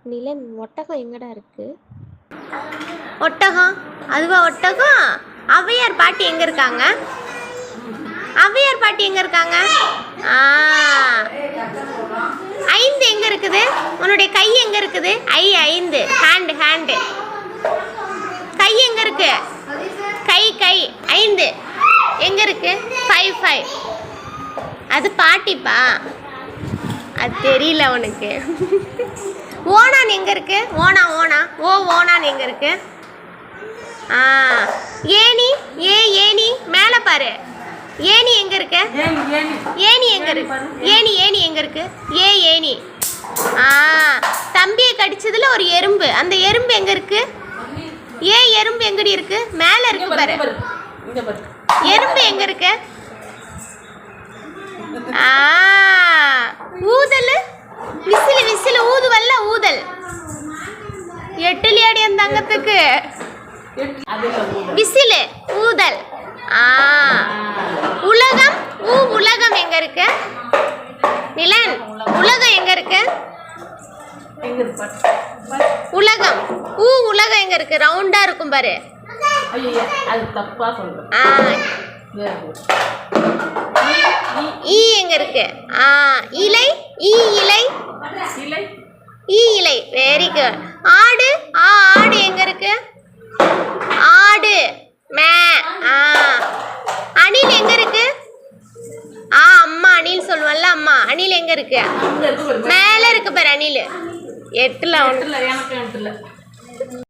நிலன், ஒட்டகம் எங்கடா இருக்கு? ஒட்டகம்? அதுவா ஒட்டகம்? ஔவையார் பாட்டி எங்க இருக்காங்க? ஔவையார் பாட்டி எங்க இருக்காங்க? 5 எங்க இருக்குது? உன்னுடைய கை எங்க இருக்குது? 5 ஹேண்டு கை எங்க இருக்கு? கை 5 எங்க இருக்கு? 5 அது பாட்டிப்பா, அது தெரியல உனக்கு. ஓனான் எங்க இருக்கு? ஓனா ஓனான் எங்க இருக்கு? ஏணி ஏணி மேல பாரு. ஏணி எங்க இருக்கு? ஏணி எங்க இருக்கு? ஏணி எங்க இருக்கு? ஏணி. தம்பியை கடிச்சதுல ஒரு எறும்பு, அந்த எறும்பு எங்க இருக்கு? எறும்பு எங்கடி இருக்கு? மேல இருக்கு பாரு. எறும்பு எங்க இருக்கு? ஊதல், விசில் ஊதுவல்ல, ஊதல். எட்டுலியாடி அந்த தங்கத்துக்கு விசில் ஊதல். உலகம், உலகம் எங்க இருக்கு? நிலன், உலகம் எங்க இருக்கு? உலகம், உலகம் எங்க இருக்கு? ரவுண்டா இருக்கும் பாரு. எங்க இருக்கு? இலை, இலை. Very good. ஆடு, ஆடு எங்க இருக்கு? ஆடு மே. அணில் எங்க இருக்கு? அம்மா அணில் சொல்லுவல்ல, அம்மா அணில் எங்க இருக்கு? மேல இருக்கு பாரு அணில். 8ல 1.